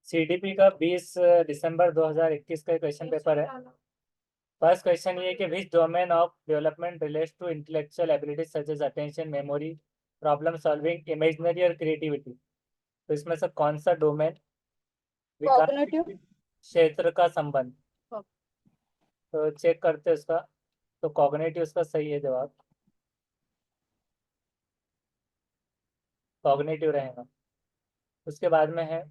CDP का 20 दिसंबर 2021 का क्वेश्चन पेपर है। फर्स्ट क्वेश्चन ये कि which domain of development relates to intellectual abilities such as attention, memory, problem solving, imaginary और क्रिएटिविटी। तो इसमें से कौन सा डोमेन विकास कॉग्निटिव क्षेत्र का संबंध? तो चेक करते हैं उसका। तो कॉग्निटिव उसका सही है जवाब, कॉग्निटिव रहेगा। उसके बाद में है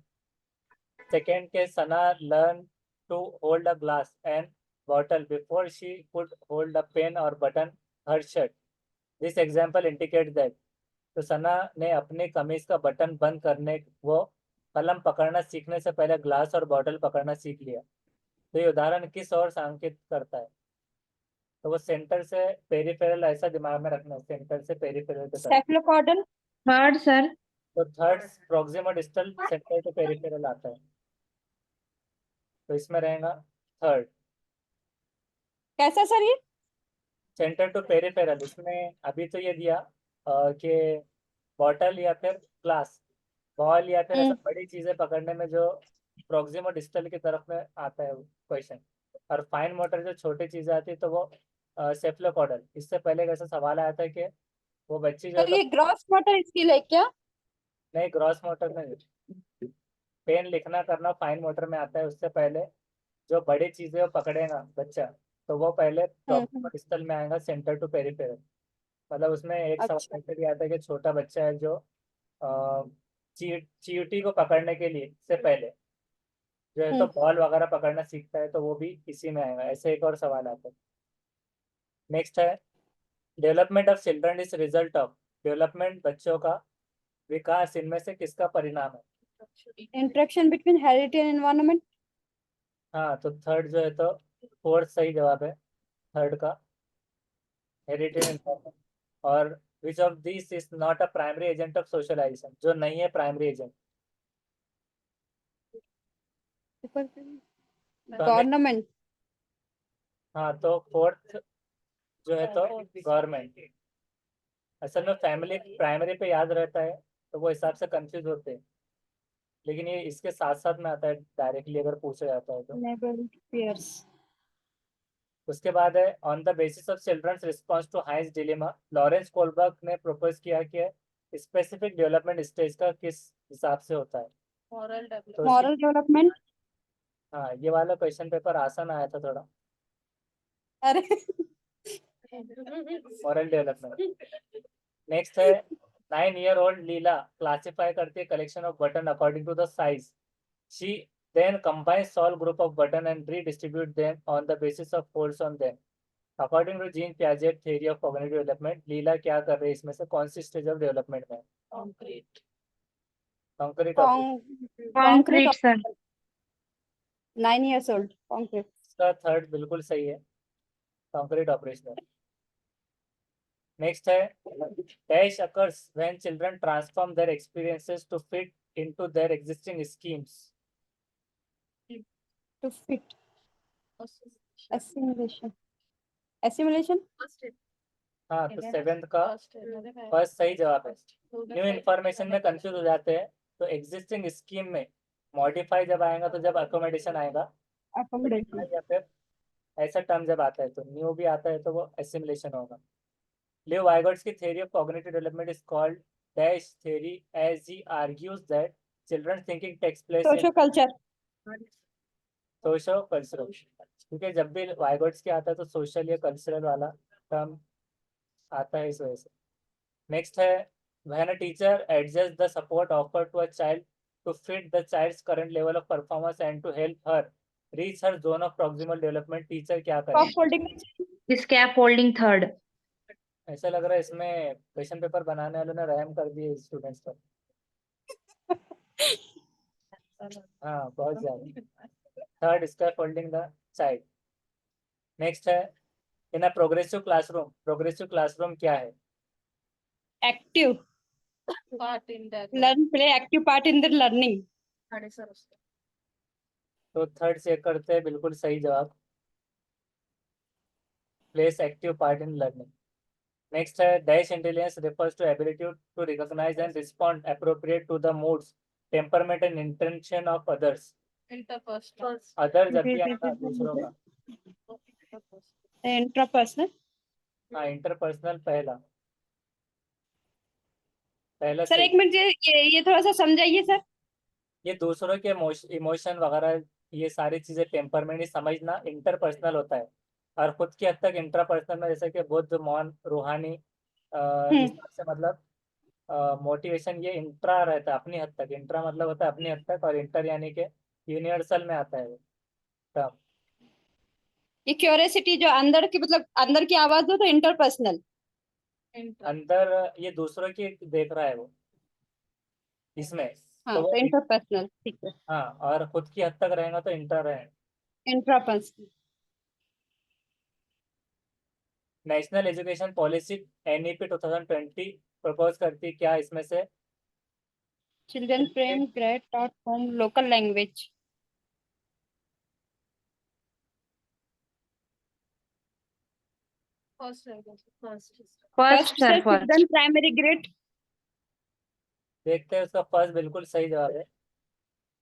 सेकेंड के Sana learn to hold a glass and bottle before she could hold a pen और button her shirt, this example indicate that. तो सना ने अपनी कमीज का बटन बंद करने वो कलम पकड़ना सीखने से पहले ग्लास और बॉटल पकड़ना सीख लिया। तो ये उदाहरण किस ओर संकेत करता है? तो वो सेंटर से पेरिफेरल, ऐसा दिमाग में रखना, सेंटर से पेरिफेरल की तरफ। Cephalocaudal third sir. तो third proximal distal, centre to peripheral आता है, तो इसमें रहेगा थर्ड, कैसा सर ये? Centre to peripheral. इसमें अभी तो ये दिया कि बॉटल या फिर ग्लास, बॉल या फिर ऐसा बड़ी चीजें पकड़ने में जो प्रोक्सिमल डिस्टल की तरफ में आता है क्वेश्चन, और फाइन मोटर जो छोटी चीजें आती है तो वो सेफ्लोकॉडल। इससे पहले कैसा सवाल आया था कि वो बच्ची जो है सर तो ये ग्रॉस मोटर स्किल है क्या? नहीं, ग्रॉस मोटर में पेन लिखना करना फाइन मोटर में आता है। उससे पहले जो बड़ी चीजें वो पकड़ेगा बच्चा, तो वो पहले हम्म। प्रॉक्सिमल डिस्टल में आएगा, सेंटर टू पेरिफेरल। मतलब उसमें एक अच्छा। सवाल ऐसे भी आता है कि छोटा बच्चा है जो चींटी को पकड़ने के लिए से पहले जो है तो हम्म। बॉल वगैरह पकड़ना सीखता है, तो वो भी इसी में आएगा। ऐसे एक और सवाल आता है। नेक्स्ट है development of children is result of, development बच्चों का विकास इनमें से किसका परिणाम है? Interaction between heritage and environment. हाँ, तो थर्ड जो है तो फोर्थ सही जवाब है, थर्ड का हेरिटेज इन्फॉर्मेशन। और which of this is not a primary agent of socialisation, जो नहीं है प्राइमरी एजेंट? तो हमें, गवर्नमेंट। हाँ तो फोर्थ जो है तो गवर्नमेंट। असल में फैमिली प्राइमरी पे याद रहता है तो वो हिसाब से कंफ्यूज होते हैं, लेकिन ये इसके साथ साथ में आता है डायरेक्टली अगर पूछा जाता है तो। Neighbourhood pairs. उसके बाद है on the basis of children's response to Heinz dilemma, Lawrence Kohlberg ने प्रपोज किया कि स्पेसिफिक डेवलपमेंट स्टेज का किस हिसाब से होता है? तो इसकी, मॉरल डेवलपमेंट। हाँ ये वाला क्वेश्चन पेपर आसान आया था थोड़ा, अरे मॉरल डेवलपमेंट। नेक्स्ट है 9 ईयर ओल्ड लीला क्लासिफाई करती है collection of button according to the size, she then combines small group of button and redistribute them on the basis of folds on them. According to Jean Piaget theory of cognitive development, लीला क्या कर रही है इसमें से, कौन सी stage of development में? Concrete operation. Concrete. Concrete sir. 9 years old concrete. इसका third बिल्कुल सही है, कंक्रीट ऑपरेशनल। नेक्स्ट है dash occurs when children transform their experiences to fit into their existing schemes. To fit assimilation. Assimilation. हाँ, तो seventh का first सही जवाब है। न्यू इन्फॉर्मेशन में कंफ्यूज हो जाते हैं, तो एग्जिस्टिंग स्कीम में मॉडिफाई जब आएगा तो जब अकोमोडेशन आएगा, अकोमोडेशन। या फिर ऐसा टर्म जब आता है तो न्यू भी आता है तो वो एसिमुलेशन होगा। लियो वाइगोट्स की theory of cognitive development is called dash theory as he argues that children thinking takes place in socio culture. Socio cultural, क्योंकि जब भी वाइगोट्स के आता है तो सोशल या कल्चरल वाला टर्म आता है इस वजह से। नेक्स्ट है when a teacher adjusts the support offered to a child to fit the child's current level of performance and to help her reach her zone of proximal development, teacher क्या soft करेगा? Folding. Scaffolding third. ऐसा लग रहा है इसमें question paper बनाने वालों ने रहम कर दिए स्टूडेंट्स पर। हाँ बहुत ज्यादा। Third scaffolding the child. Next है in a progressive classroom, progressive classroom क्या है? Active learn play active part in the learning. तो थर्ड चेक करते हैं, बिल्कुल सही जवाब, place active part in learning. Next है dash intelligence refers to ability to recognize and respond appropriate to the moods, temperament and intention of others. Interpersonal. Other जब भी आएगा दूसरों का। इंट्रापर्सनल। हाँ इंटरपर्सनल पहला पहला सर सही। एक मिनट, ये थोड़ा सा समझाइए सर। ये दूसरों के इमोशन वगैरह ये सारी चीजें टेम्परमेंट ही समझना इंटरपर्सनल होता है, और खुद की हद तक इंट्रापर्सनल में जैसे कि बुद्ध मौन रूहानी इस तरह से मतलब मोटिवेशन ये इंट्रा रहता है, अपनी हद तक। इंट्रा मतलब होता है अपनी हद तक, और इंटर यानी कि यूनिवर्सल में आता है वो टर्म। ये क्यूरियोसिटी जो अंदर की मतलब अंदर की आवाज हो तो इंटरपर्सनल। अंदर ये दूसरों की देख रहा है वो इसमें, हाँ तो तो वो इंटरपर्सनल ठीक है। हाँ, और खुद की हद तक रहेगा तो इंटर है। Intrapersonal. National education policy NEP 2020 propose करती क्या इसमें से? Children from grade taught home local language. First रहेगा, first. First, sir, sir first. Children primary grade. देखते हैं उसका फर्स्ट बिल्कुल सही जवाब है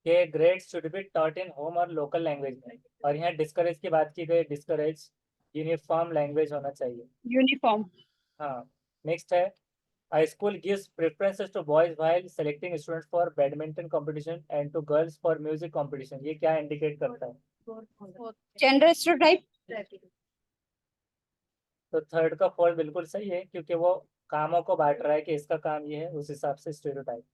कि grades should be taught in home और लोकल लैंग्वेज में, और यहाँ डिस्करेज की बात की गई, डिस्करेज यूनिफॉर्म लैंग्वेज होना चाहिए। यूनिफॉर्म। हाँ नेक्स्ट है A school gives preferences to boys while selecting students for badminton competition and to girls for music competition. ये क्या इंडिकेट करता है? Gender stereotype. तो थर्ड का फोर्थ बिल्कुल सही है, क्योंकि वो कामों को बांट रहा है कि इसका काम ये है, उस हिसाब से स्टेरियोटाइप।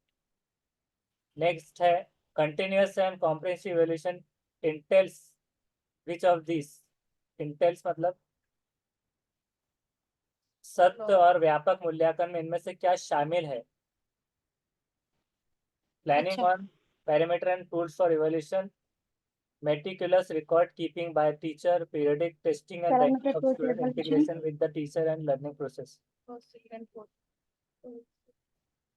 नेक्स्ट है continuous and comprehensive evaluation entails which of this? Entails मतलब सत्य और व्यापक मूल्यांकन में इनमें से क्या शामिल है? प्लानिंग अच्छा। On parameter and tools for evaluation, meticulous record keeping by teacher, periodic testing and ranking parameter of to student, table integration with the teacher and learning process. First, second, fourth.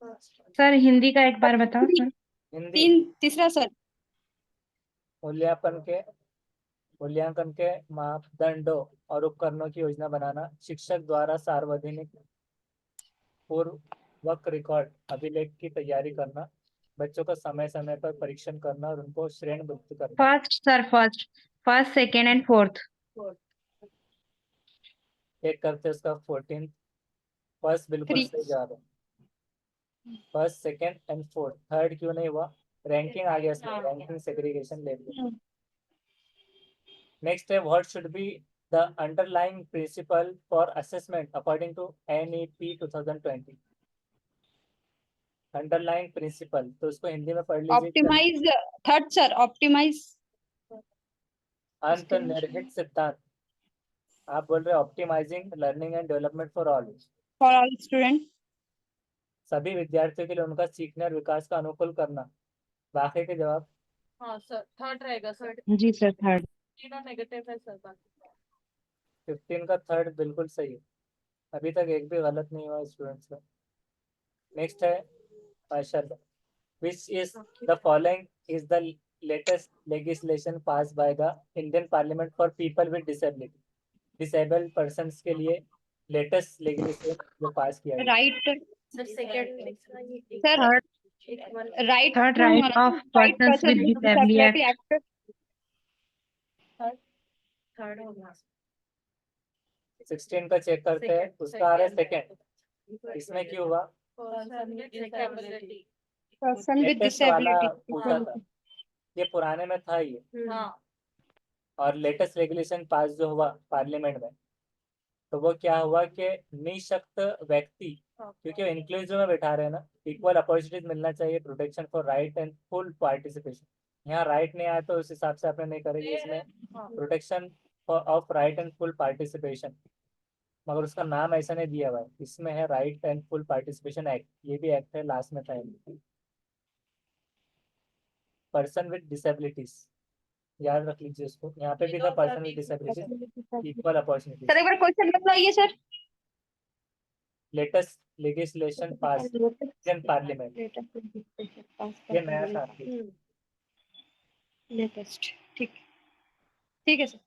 First. Sir Hindi का एक बार बताओ sir. Hindi तीसरा sir. मूल्यांकन के मापदंडों और उपकरणों की योजना बनाना, शिक्षक द्वारा सार्वजनिक पूर्वक रिकॉर्ड अभिलेख की तैयारी करना, बच्चों का समय समय पर परीक्षण करना और उनको श्रेणीबद्ध करना। First sir, first. First, second and fourth. एक करते उसका 14 फर्स्ट बिल्कुल 3। सही जवाब है। First second and fourth, third क्यों नहीं हुआ? रैंकिंग आ गया इसमें, रैंकिंग सेग्रीगेशन ले लिया। नेक्स्ट है what should be the underlying principle for assessment according to NEP 2020? Underlying principle तो उसको हिंदी में पढ़ लीजिए। ऑप्टिमाइज। Third sir optimise. अंतर्निहित सिद्धांत। आप बोल रहे optimising learning and development for all, for all student. सभी विद्यार्थियों के लिए उनका सीखने और विकास का अनुकूल करना। बाकी के जवाब हाँ सर, थर्ड रहेगा सर। जी सर, थर्ड। तीनों नेगेटिव है सर बाकी। 15 का थर्ड बिल्कुल सही है, अभी तक एक भी गलत नहीं हुआ स्टूडेंट्स का। नेक्स्ट है माशाल्लाह, which is the following is the latest legislation passed by the Indian Parliament for people with disability? disabled persons के लिए लेटेस्ट लेजिस्लेशन जो पास किया गया। Right sir second sir. Third. Right third, right of persons with disability act. Third होगा। 16 का check करते हैं, उसका आ रहा है सेकंड, इसमें क्यों हुआ? पर्सन विद लेटेस्ट वाला पूछा डिसेबिलिटी। था, ये पुराने में था ये, हाँ और लेटेस्ट रेगुलेशन पास जो हुआ पार्लियामेंट में, तो वो क्या हुआ कि निशक्त व्यक्ति, क्योंकि इंक्लूसिव में बैठा रहे हैं ना, इक्वल अपॉर्चुनिटीज मिलना चाहिए, protection for right and full participation. यहाँ राइट नहीं आया तो उस हिसाब से आपने नहीं करेंगे, इसमें protection of right and full participation, मगर उसका नाम ऐसा नहीं दिया हुआ है, इसमें है right and full participation act, ये भी एक्ट है, लास्ट में था पर्सन विद डिसेबिलिटीज, याद रख लीजिए उसको, यहाँ पे भी था person with disabilities equal opportunities. Sir एक बार क्वेश्चन बताइए sir. Latest legislation pass in parliament, ये नया था। लेटेस्ट। ठीक है सर।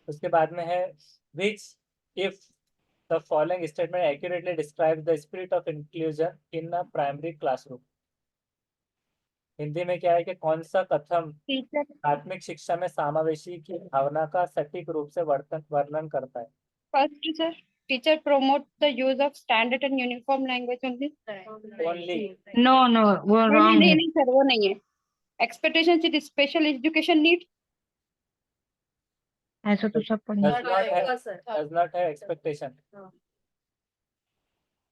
उसके बाद में है विच if the following statement accurately describes the spirit of inclusion in a primary classroom. Hindi में क्या है कि कौन सा कथन टीचर प्राथमिक शिक्षा में समावेशी की भावना का सटीक रूप से वर्णन करता है? First sir, teacher promote the use of standard and uniform language only. Only. No, no, वो नहीं wrong नहीं है. नहीं सर, वो नहीं है. Expectations with special education need. ऐसा तो सब पढ़ेंगे. does not have expectation. हाँ.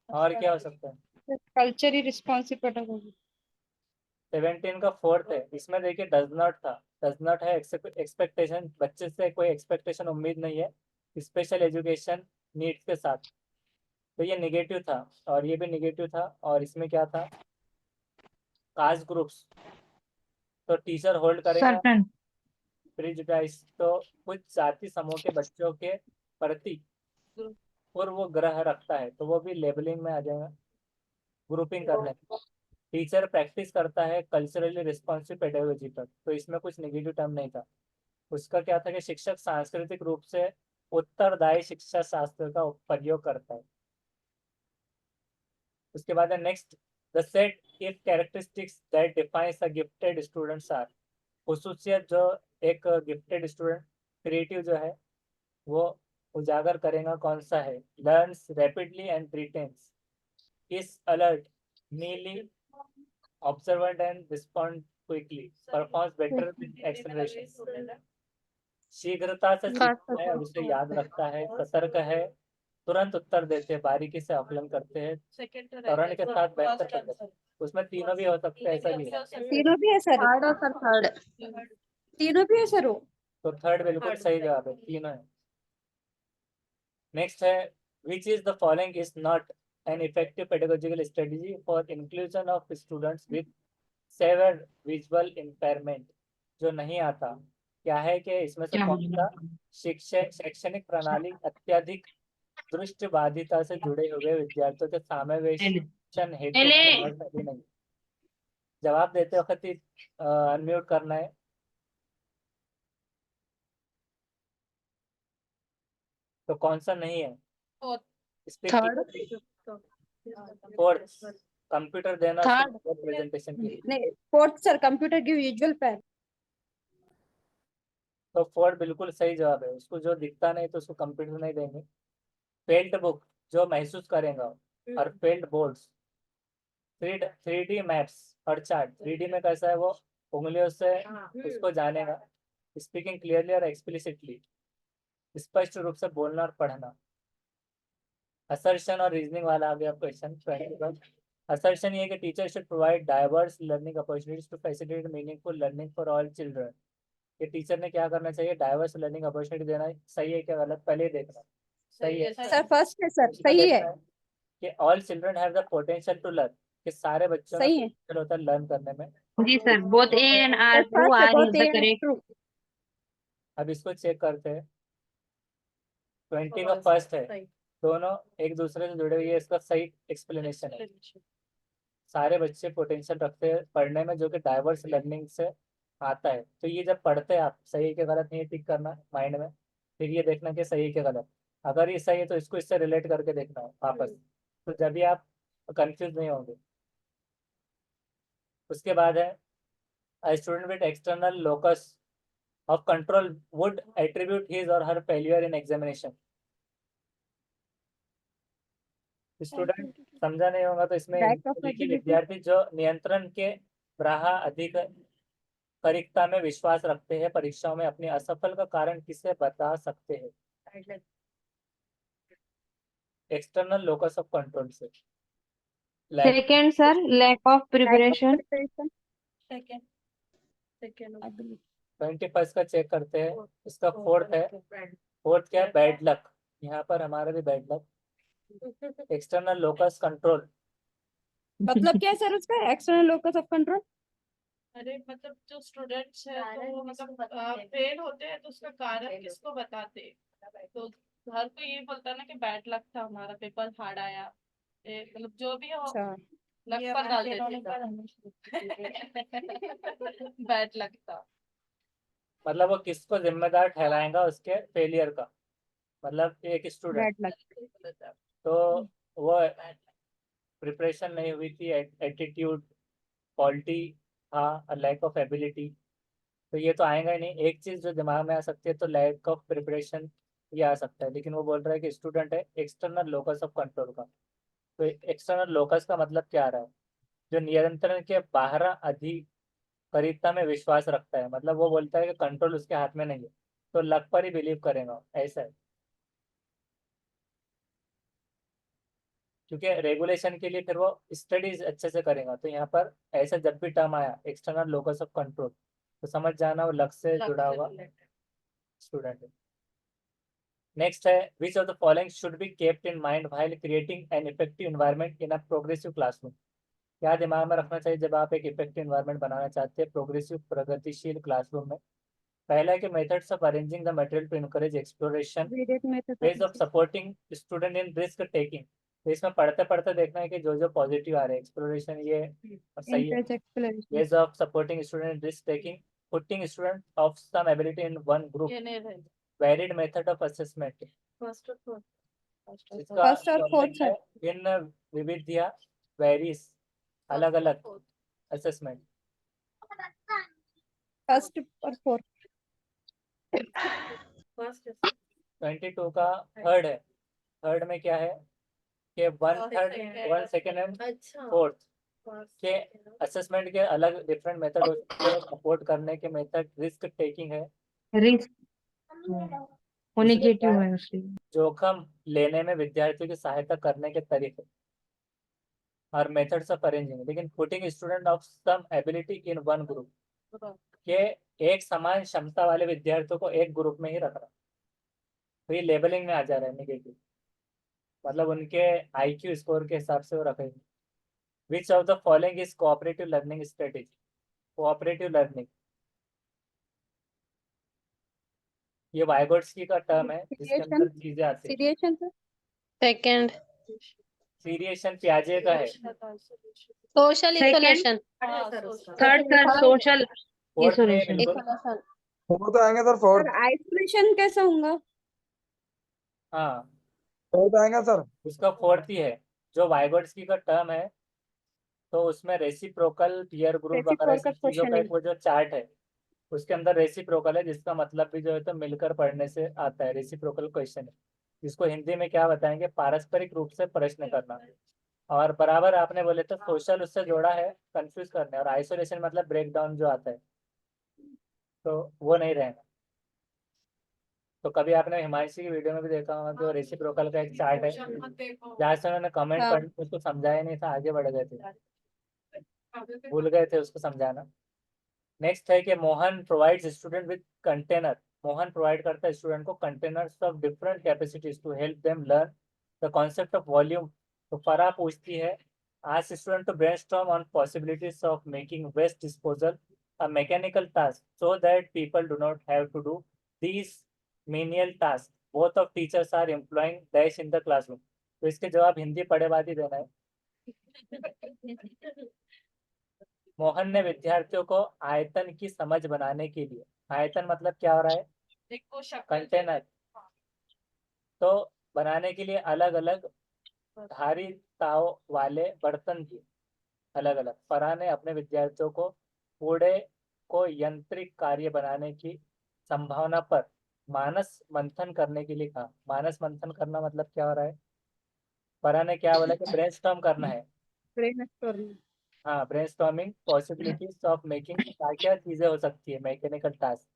और क्या हो सकता है? Culturally responsive pedagogy. 17 का फोर्थ है, इसमें देखिए डज नॉट था. डज नॉट है एक्सपेक्टेशन, बच्चे से कोई एक्सपेक्टेशन उम्मीद नहीं है स्पेशल एजुकेशन नीड्स के साथ, तो ये निगेटिव था और ये भी निगेटिव था. और इसमें क्या था? कास्ट ग्रुप्स, तो टीचर होल्ड करेगा Certain. प्रिजुडाइज, तो कुछ जाति समूह के बच्चों के प्रति पूर्व ग्रह रखता है, तो वो भी लेबलिंग में आ जाएगा, ग्रुपिंग करने. टीचर प्रैक्टिस करता है कल्चरली रिस्पॉन्सिव पेडागोजी पर, तो इसमें कुछ नेगेटिव टर्म नहीं था. उसका क्या था कि शिक्षक सांस्कृतिक रूप से उत्तरदायी शिक्षा शास्त्र का प्रयोग करता है. उसके बाद है next, the set of characteristics that defines a gifted students are. खुसूसियत जो एक गिफ्टेड स्टूडेंट क्रिएटिव जो है वो उजागर करेगा कौन सा है? Learns rapidly and retains, is alert, नीली observant and respond quickly, performs better with acceleration. शीघ्रता से सीखता है और उसे याद रखता है, सतर्क है, तुरंत उत्तर देते हैं, बारीकी से आकलन करते हैं, त्वरण के साथ बेहतर करते हैं. उसमें तीनों भी हो सकते हैं, ऐसा भी है. तीनों भी है सर. थर्ड और सर थर्ड. तीनों भी है सर वो. तो थर्ड बिल्कुल सही जवाब है, तीनों है. नेक्स्ट है, which is the following is not an effective pedagogical strategy for inclusion of students with severe visual impairment. जो नहीं आता क्या है कि इसमें से क्या कौन सा शैक्षणिक प्रणाली अत्यधिक दृष्टिबाधिता से जुड़े हुए विद्यार्थियों के समावेशन हेतु सही नहीं? जवाब देते वक्त ही अनम्यूट करना है. तो कौन सा नहीं है? फोर्थ, कंप्यूटर देना Third. प्रेजेंटेशन के लिए. नहीं, fourth sir, computer give visual पैर. तो फोर्थ बिल्कुल सही जवाब है. उसको जो दिखता नहीं तो उसको कंप्यूटर नहीं देंगे. फेल्ट बुक जो महसूस करेगा, और फेल्ट बोर्ड्स, 3D मैप्स और चार्ट. 3D में कैसा है? वो उंगलियों से उसको जानेगा. स्पीकिंग क्लियरली और एक्सप्लिसिटली, स्पष्ट रूप से बोलना और पढ़ना. असर्शन और रीजनिंग वाला आ गया क्वेश्चन. असर्शन ये कि teacher should provide diverse learning opportunities to facilitate meaningful learning for all children. ये टीचर ने क्या करना चाहिए? डाइवर्स लर्निंग अपॉर्चुनिटी देना. सही है क्या गलत? पहले ही देखना. सही है सर फर्स्ट है सर, सही है. कि all children have the potential to learn, कि सारे बच्चों में सही है. potential होता है लर्न करने में. जी sir, both A and R true, first है, R बहुत is the correct. ट्रू. अब इसको चेक करते हैं. 20 का फर्स्ट है, दोनों एक दूसरे से जुड़े हुए. इसका सही एक्सप्लेनेशन है. सारे बच्चे पोटेंशियल रखते हैं पढ़ने में, जो कि डाइवर्स लर्निंग से आता है. तो ये जब पढ़ते हैं आप, सही के गलत नहीं टिक करना माइंड में, फिर ये देखना कि सही के गलत. अगर ये सही है तो इसको इससे रिलेट करके देखना है वापस, तो जब भी आप कंफ्यूज नहीं होंगे. उसके बाद है, student with external locus of control would attribute his और हर फेल्यूर इन एग्जामिनेशन. स्टूडेंट समझा नहीं होगा तो इसमें Lack of देखिए, ability. विद्यार्थी जो नियंत्रण के राह अधिक परीक्षा में विश्वास रखते हैं, परीक्षाओं में अपनी असफल का कारण किसे बता सकते हैं? एक्सटर्नल लोकस ऑफ कंट्रोल से. Second sir, lack of preparation. 21 का चेक करते हैं. इसका फोर्थ है. फोर्थ क्या है? Bad luck. यहाँ पर हमारा भी bad luck. External locus control, मतलब क्या है सर उसका? External locus of control. अरे मतलब जो स्टूडेंट्स है तो वो मतलब फेल होते हैं तो उसका कारण किसको बताते? तो हर कोई ये बोलता है ना कि बैड लक था, हमारा पेपर हार्ड आया. मतलब जो भी हो अच्छा. लक पर डाल देते. बैड लक था. मतलब वो किसको जिम्मेदार ठहराएगा उसके फेलियर का? मतलब एक स्टूडेंट, बैड लक। तो वो प्रिपरेशन नहीं हुई थी, एटीट्यूड क्वालिटी था, लैक ऑफ एबिलिटी, तो ये तो आएगा ही नहीं। एक चीज जो दिमाग में आ सकती है तो लैक ऑफ प्रिपरेशन ये आ सकता है, लेकिन वो बोल रहा है कि स्टूडेंट है एक्सटर्नल लोकस ऑफ कंट्रोल का। तो एक्सटर्नल लोकस का मतलब क्या आ रहा है, जो नियंत्रण के बाहर अधिकारिता में विश्वास रखता है, मतलब वो बोलता है कि कंट्रोल उसके हाथ में नहीं है, तो लक पर ही बिलीव करेगा, ऐसा है। क्योंकि रेगुलेशन के लिए फिर वो स्टडीज अच्छे से करेगा, तो यहाँ पर ऐसा जब भी टर्म आया एक्सटर्नल लोकस ऑफ कंट्रोल, तो समझ जाना वो लक से जुड़ा हुआ स्टूडेंट है। नेक्स्ट है, which of the following should be kept in mind while creating an effective environment in a progressive classroom. क्या दिमाग में रखना चाहिए जब आप एक इफेक्टिव एनवायरनमेंट बनाना चाहते हैं प्रोग्रेसिव प्रगतिशील क्लासरूम में? पहला है कि methods of arranging the material to encourage exploration, ways of supporting student in risk taking. तो इसमें पढ़ते पढ़ते देखना है कि जो जो पॉजिटिव आ रहे हैं, एक्सप्लोरेशन ये सही है। Ways of supporting student in risk taking, putting student of some ability in one group, ये नहीं रहे varied method of assessment. First और फोर्थ इसका First और fourth, content है इन विविध्या वेरीज, अलग अलग असेसमेंट। फर्स्ट और फोर्थ। फर्स्ट 22 का थर्ड है। थर्ड में क्या है कि वन और थर्ड, second। 1 सेकेंड एंड अच्छा फोर्थ फर्स्ट के असेसमेंट के अलग डिफरेंट मेथड हो सकते हैं। सपोर्ट करने के मेथड रिस्क टेकिंग है, रिस्क दूसरे क्या निगेटिव है, है उसके। जोखिम लेने में विद्यार्थियों की सहायता करने के तरीके और मेथड्स ऑफ अरेंजिंग, लेकिन putting student of some ability in one group के एक समान क्षमता वाले विद्यार्थियों को एक ग्रुप में ही रखना, तो ये लेबलिंग में आ जा रहा है निगेटिव, मतलब उनके आईक्यू स्कोर के हिसाब से वो रखेंगे। Which of the following is cooperative learning strategy? Cooperative learning ये वाइगोट्स्की का टर्म है जिसके अंदर चीजें आती है। Seriation sir. सेकंड सीरिएशन प्याजे का है। Social Second, isolation third sir social fourth में इसोलेशन। बिल्कुल, इसोलेशन फोर्थ आएंगे सर, फोर्थ आइसोलेशन कैसा होगा? हाँ फोर्थ आएंगे सर। उसका फोर्थ ही है जो वाइगोट्स्की का टर्म है। तो उसमें रेसिप्रोकल पीयर ग्रुप वगैरह Reciprocal सब चीजों का एक questioning। वो जो चार्ट है, उसके अंदर रेसिप्रोकल है, जिसका मतलब भी जो है तो मिलकर पढ़ने से आता है, रेसिप्रोकल क्वेश्चन, जिसको हिंदी में क्या बताएंगे, पारस्परिक रूप से प्रश्न करना। और बराबर आपने बोले तो सोशल उससे जोड़ा है, कंफ्यूज करना है, और आइसोलेशन मतलब ब्रेक डाउन जो आता है, तो वो नहीं रहेगा। तो कभी आपने हिमांशी की वीडियो में भी देखा होगा जो रेसिप्रोकल का एक चार्ट है, जहाँ से उन्होंने कमेंट हाँ। पढ़ उसको समझाया नहीं था, आगे बढ़ गए थे, भूल गए थे उसको समझाना। नेक्स्ट है कि Mohan provides student with container, Mohan provide करता है स्टूडेंट को containers of different capacities to help them learn the concept of volume. तो फरा पूछती है, ask student to brainstorm on possibilities of making waste disposal a mechanical task so that people do not have to do these menial task, both of teachers are employing dash in the classroom. तो इसके जवाब हिंदी पढ़े बाद ही देना है। मोहन ने विद्यार्थियों को आयतन की समझ बनाने के लिए, आयतन मतलब क्या हो रहा है, देखो कंटेनर, तो बनाने के लिए अलग अलग धारिताओं वाले बर्तन दिए, अलग अलग। फरहा ने अपने विद्यार्थियों को कूड़े को यांत्रिक कार्य बनाने की संभावना पर मानस मंथन करने के लिए कहा। मानस मंथन करना मतलब क्या हो रहा है, फरहा ने क्या बोला कि ब्रेनस्टॉर्म करना है। ब्रेनस्टॉर्मिंग। हाँ, ब्रेनस्टॉर्मिंग पॉसिबिलिटीज ऑफ मेकिंग, क्या क्या चीजें हो सकती है mechanical task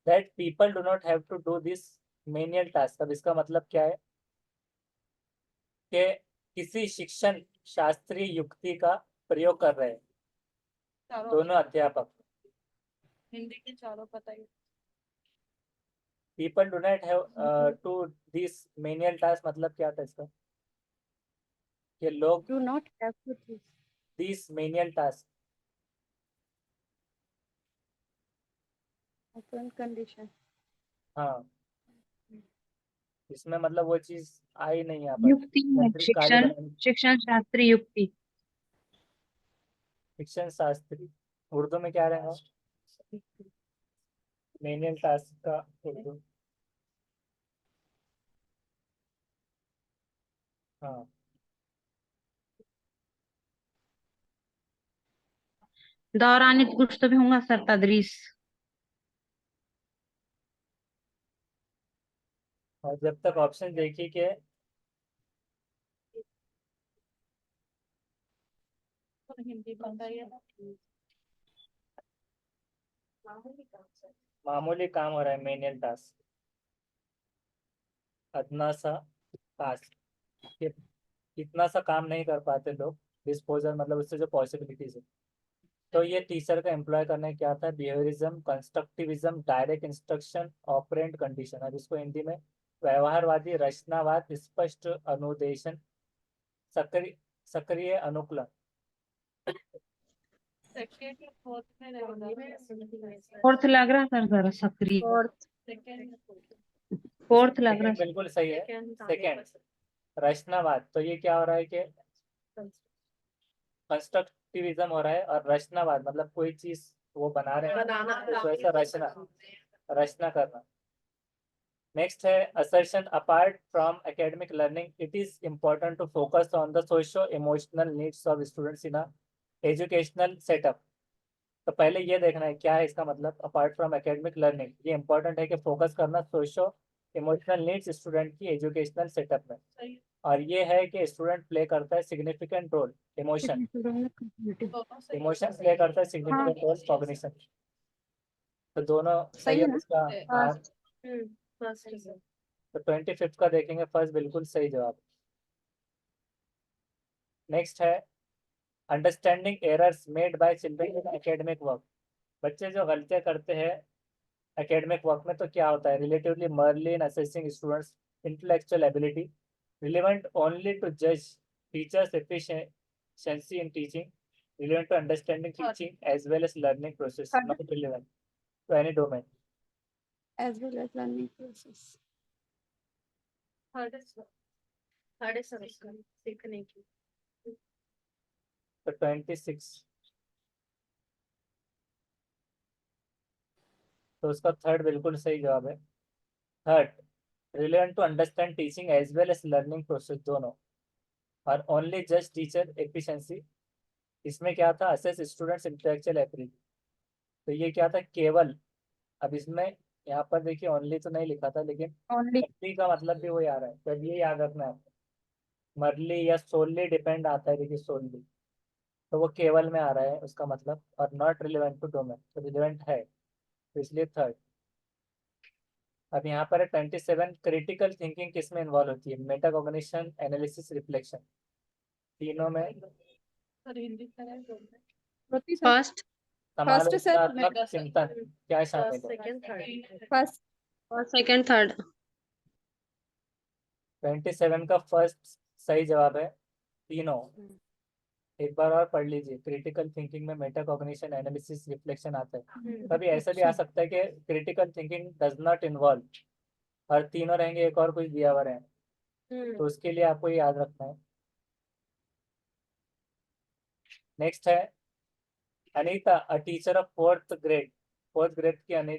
that people do not have to do this menial task. अब इसका मतलब क्या है कि किसी शिक्षण शास्त्रीय युक्ति का प्रयोग कर रहे हैं दोनों अध्यापक। हिंदी के चारों पता ही people do not have to this menial task मतलब क्या था इसका, कि लोग do not have to this. This menial task, open condition. हाँ इसमें मतलब वो चीज आई नहीं यहाँ पर, युक्ति है यांत्रिक कार्य शिक्षण बनाने। शिक्षण शास्त्री युक्ति। शिक्षण शास्त्री उर्दू में क्या रहेगा, मेनियल टास्क का उर्दू हाँ दौरान कुछ तो भी होगा सर, तदरीस। और जब तक ऑप्शन देखी कि हिंदी बताइए। मामूली काम हो रहा है, मेनियल टास्क, अदना सा टास्क, इतना सा काम नहीं कर पाते लोग, डिस्पोजल मतलब उससे जो पॉसिबिलिटीज है। तो ये टीचर का एम्प्लॉय करने क्या था, behaviourism, constructivism, direct instruction, operant condition. अब इसको हिंदी में व्यवहारवादी, रचनावाद, स्पष्ट अनुदेशन, सक्रिय सक्रिय अनुकूलन। सेकंड या फोर्थ में रहेगा। फोर्थ लग रहा सर, जरा सक्रिय। फोर्थ। सेकंड फोर्थ लग सेकंड रहा। बिल्कुल सही है। सेकंड रचनावाद, तो ये क्या हो रहा है कि कंस्ट्रक्टिविज्म हो रहा है, और रचनावाद मतलब कोई चीज वो बना रहे हैं तो ऐसा रचना रचना करना। नेक्स्ट है assertion, apart from academic learning it is important to focus on the socio emotional needs of students in a educational setup। तो पहले ये देखना है क्या है इसका मतलब, अपार्ट फ्रॉम एकेडमिक लर्निंग ये इंपॉर्टेंट है कि फोकस करना सोशो इमोशनल नीड्स स्टूडेंट की एजुकेशनल सेटअप में। सही। और ये है कि स्टूडेंट प्ले करता है significant role, emotion emotion play करता है सिग्निफिकेंट रोल कॉग्निशन। तो दोनों सही है इसका हाँ। तो 25 का देखेंगे, फर्स्ट बिल्कुल सही जवाब। नेक्स्ट है understanding errors made by children in academic work. बच्चे जो गलतियां करते हैं एकेडमिक वर्क में तो क्या होता है, relatively merely in assessing students intellectual ability, relevant only to जज teachers efficiency in teaching, relevant to understanding teaching as well as learning process, not relevant to any domain. as well as learning process। सीखने की। तो 26, तो उसका third बिल्कुल सही जवाब है। Third relevant to understand teaching as well as learning process दोनों, और ओनली जस्ट टीचर एफिशिएंसी, इसमें क्या था असेस स्टूडेंट्स इंटेलेक्चुअल एबिलिटी। तो ये क्या था केवल, अब इसमें यहाँ पर देखिए ओनली तो नहीं लिखा था लेकिन ओनली ओनली का मतलब भी वही आ रहा है, तो ये याद रखना है आपको। मरली या सोलली डिपेंड आता है, देखिए सोलली तो वो केवल में आ रहा है उसका मतलब, और नॉट रिलेवेंट टू डोमेन तो रिलेवेंट है, तो इसलिए थर्ड। अब यहाँ पर है 27, क्रिटिकल थिंकिंग किस में इन्वॉल्व होती है, मेटाकॉग्निशन, एनालिसिस, रिफ्लेक्शन, तीनों में। सर हिंदी करें तो फर्स्ट। फर्स्ट सर समालोचनात्मक चिंतन क्या शामिल है। Second third. First second third. 27 का फर्स्ट सही जवाब है तीनों। एक बार और पढ़ लीजिए, क्रिटिकल थिंकिंग में मेटाकॉग्निशन, एनालिसिस, रिफ्लेक्शन आता है। कभी ऐसा भी आ सकता है कि critical thinking does not involve, और तीनों रहेंगे, एक और कुछ दिया हुआ है, तो उसके लिए आपको ये याद रखना है। नेक्स्ट है Anita, a teacher of fourth grade की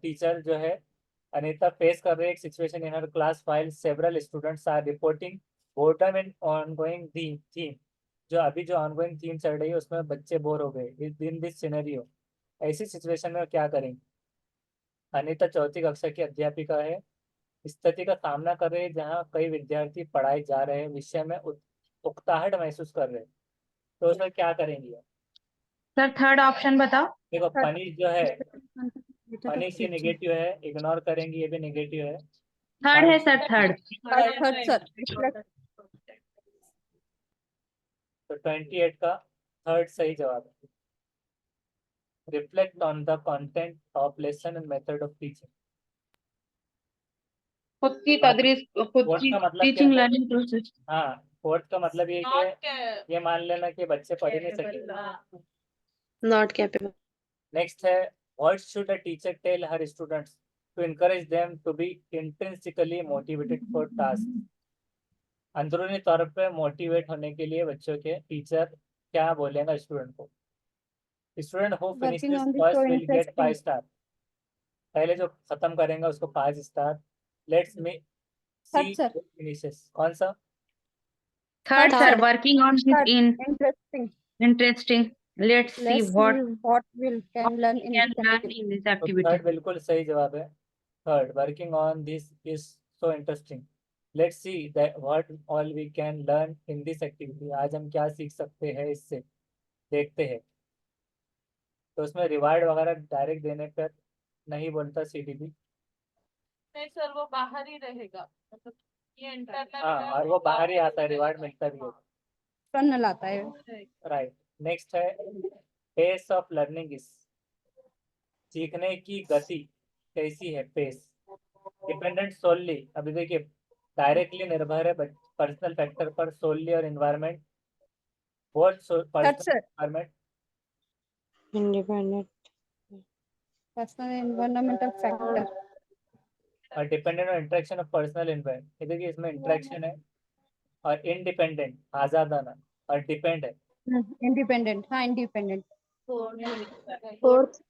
टीचर जो है अनीता फेस कर रही है एक situation in her class while several students are reporting boredom in ongoing theme. जो अभी जो ऑनगोइंग थीम चल रही है उसमें बच्चे बोर हो गए इन दिस सिनेरियो, ऐसी सिचुएशन में क्या करेंगे। अनीता चौथी कक्षा की अध्यापिका है, स्थिति का सामना कर रही है जहाँ कई विद्यार्थी पढ़ाए जा रहे हैं विषय में उकताहट महसूस कर रहे हैं, तो उसमें क्या करेंगी। सर थर्ड ऑप्शन बताओ। देखो पनिश जो है, पनिश ये निगेटिव है, इग्नोर करेंगे ये भी निगेटिव है। थर्ड है सर, थर्ड। थर्ड सर तो 28 का थर्ड सही जवाब है, reflect on the content of lesson and method of teaching. खुद की तदरीस, खुद फोर्थ की का मतलब क्या टीचिंग है, लर्निंग प्रोसेस। हाँ फोर्थ का मतलब ये है कि ये मान लेना कि बच्चे पढ़ ही नहीं सके। Not capable. नेक्स्ट है what should a teacher tell her students to encourage them to be intrinsically motivated for tasks। अंदरूनी तौर पे मोटिवेट होने के लिए बच्चों के टीचर क्या बोलेगा स्टूडेंट को। Student who working finishes on this first show will get 5 interesting star. पहले जो खत्म करेंगे उसको 5 star. Let's me see third sir finishes, कौन सा Third, sir, Third. working on his Third, in interesting. interesting. Let's see Let's what see what we can learn in can this learn activity. in this तो activity. Third बिल्कुल सही जवाब है. Third, working on this is so interesting. Let's see that what all we can learn in this activity. आज हम क्या सीख सकते हैं इससे, देखते हैं. तो उसमें रिवार्ड वगैरह डायरेक्ट देने पर नहीं बोलता CDB. नहीं सर, वो बाहर ही रहेगा, मतलब ये इंटरनल हाँ, और वो बाहर ही आता है, रिवार्ड मिलता भी है. External आता है. राइट. नेक्स्ट है पेस ऑफ लर्निंग इज. सीखने की गति कैसी है, पेस. डिपेंडेंट सोलली, अभी देखिए डायरेक्टली निर्भर है पर्सनल फैक्टर पर, सोलली और environment. Both Third, personal sir. Environment Independent. Personal environmental factor. और dependent on interaction of personal environment. ये देखिए इसमें इंटरेक्शन है, और इंडिपेंडेंट आजादाना, और डिपेंड है. Independent. हाँ, independent. फोर्थ.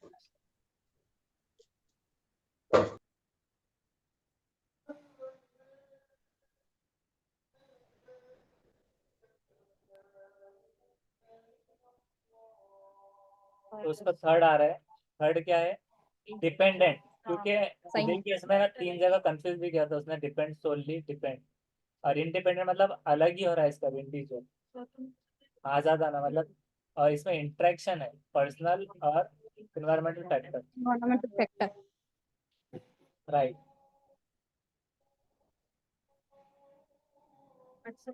तो उसका थर्ड आ रहा है. थर्ड क्या है, डिपेंडेंट. क्योंकि सही. देखिए इसमें ना 3 जगह कंफ्यूज भी किया था उसने, डिपेंड, सोलली, डिपेंड. और इंडिपेंडेंट मतलब अलग ही हो रहा है इसका, इंडिविजुअल. आजादाना मतलब, और इसमें इंटरेक्शन है पर्सनल और environmental factor. Environmental factor. Right. अच्छा,